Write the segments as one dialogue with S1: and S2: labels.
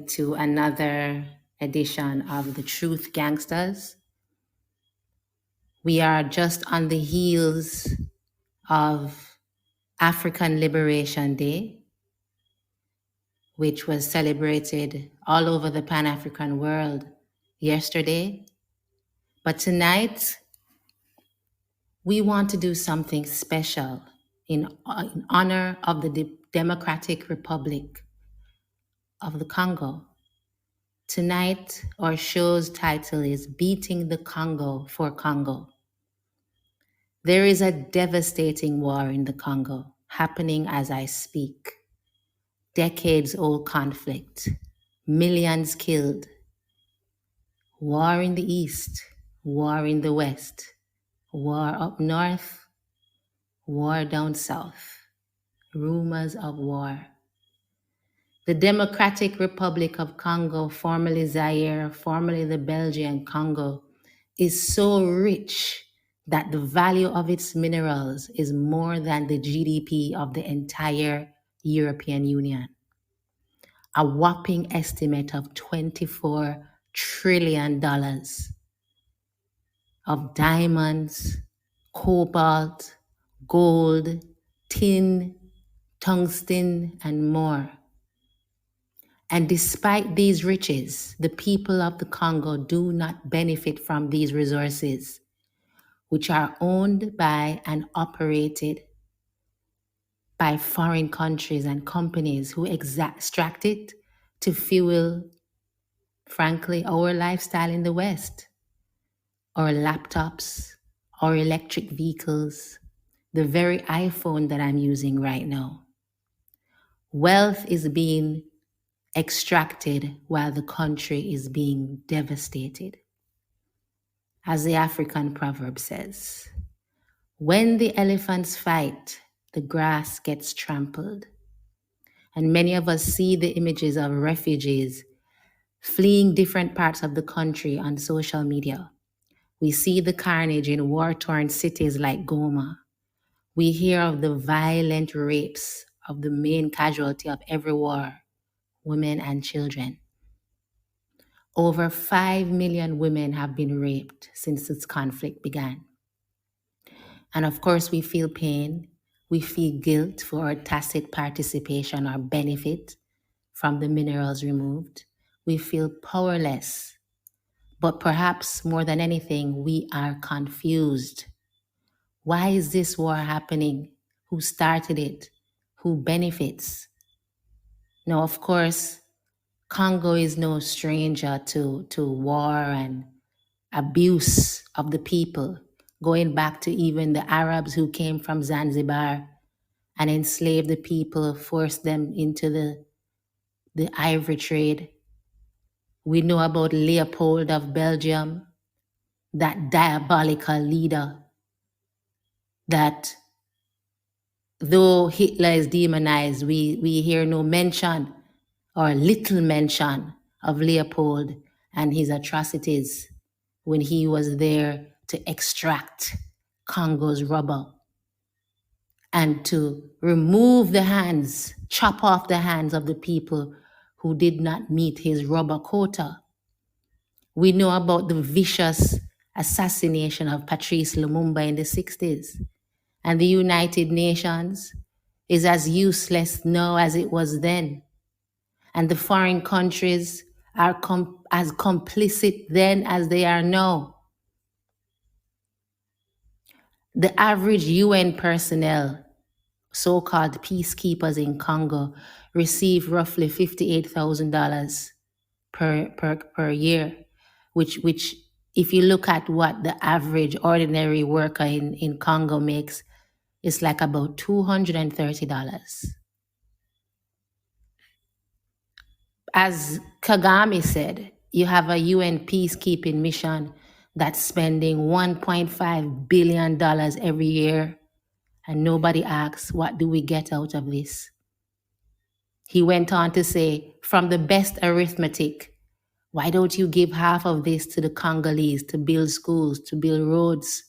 S1: to another edition of the Truth Gangsters. We are just on the heels of African Liberation Day, which was celebrated all over the Pan-African world yesterday. But tonight, we want to do something special in honor of the Democratic Republic of the Congo. Tonight, our show's title is Beating the Congo for Congo. There is a devastating war in the Congo happening as I speak. Decades-old conflict, millions killed. War in the east, war in the west, war up north, war down south. Rumors of war. The Democratic Republic of Congo, formerly Zaire, formerly the Belgian Congo, is so rich that the value of its minerals is more than the GDP of the entire European Union. A whopping estimate of $24 trillion of diamonds, cobalt, gold, tin, tungsten, and more. And despite these riches, the people of the Congo do not benefit from these resources, which are owned by and operated by foreign countries and companies who extract it to fuel, frankly, our lifestyle in the West. Our laptops, our electric vehicles, the very iPhone that I'm using right now. Wealth is being extracted while the country is being devastated. As the African proverb says, when the elephants fight, the grass gets trampled. And many of us see the images of refugees fleeing different parts of the country on social media. We see the carnage in war-torn cities like Goma. We hear of the violent rapes of the main casualty of every war, women and children. Over 5 million women have been raped since this conflict began. And of course, we feel pain. We feel guilt for our tacit participation or benefit from the minerals removed. We feel powerless. But perhaps more than anything, we are confused. Why is this war happening? Who started it? Who benefits? Now, of course, Congo is no stranger to war and abuse of the people, going back to even the Arabs who came from Zanzibar and enslaved the people, forced them into the ivory trade. We know about Leopold of Belgium, that diabolical leader that though Hitler is demonized, we hear no mention or little mention of Leopold and his atrocities when he was there to extract Congo's rubber and to remove the hands, chop off the hands of the people who did not meet his rubber quota. We know about the vicious assassination of Patrice Lumumba in the 60s. And the United Nations is as useless now as it was then. And the foreign countries are as complicit then as they are now. The average UN personnel, so-called peacekeepers in Congo, receive roughly $58,000 per year, which if you look at what the average ordinary worker in Congo makes, it's like about $230. As Kagame said, you have a UN peacekeeping mission that's spending $1.5 billion every year, and nobody asks, what do we get out of this? He went on to say, from the best arithmetic, why don't you give half of this to the Congolese to build schools, to build roads?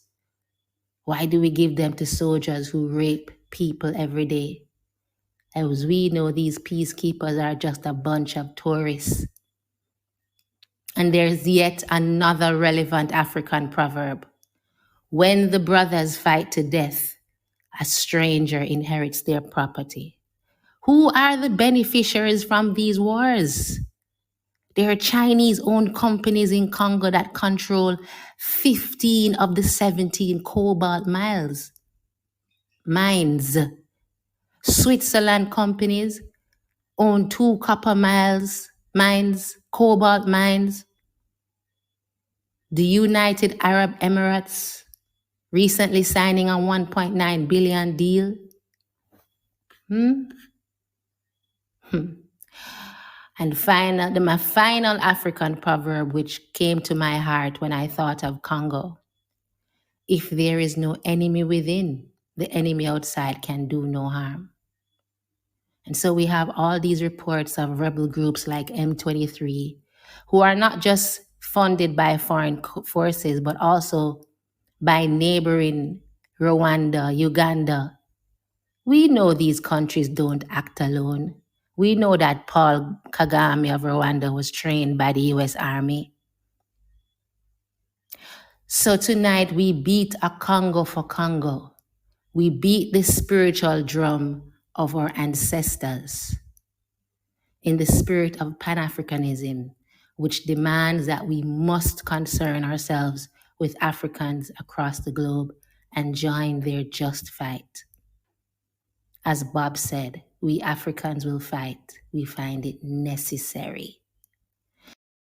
S1: Why do we give them to soldiers who rape people every day? As we know, these peacekeepers are just a bunch of tourists. And there's yet another relevant African proverb. When the brothers fight to death, a stranger inherits their property. Who are the beneficiaries from these wars? There are Chinese-owned companies in Congo that control 15 of the 17 cobalt mines. Switzerland companies own 2 copper mines, cobalt mines. The United Arab Emirates recently signing a $1.9 billion deal. And my final African proverb, which came to my heart when I thought of Congo. If there is no enemy within, the enemy outside can do no harm. And so we have all these reports of rebel groups like M23, who are not just funded by foreign forces, but also by neighboring Rwanda, Uganda. We know these countries don't act alone. We know that Paul Kagame of Rwanda was trained by the US Army. So tonight we beat a Congo for Congo. We beat the spiritual drum of our ancestors in the spirit of Pan-Africanism, which demands that we must concern ourselves with Africans across the globe and join their just fight. As Bob said, we Africans will fight. We find it necessary.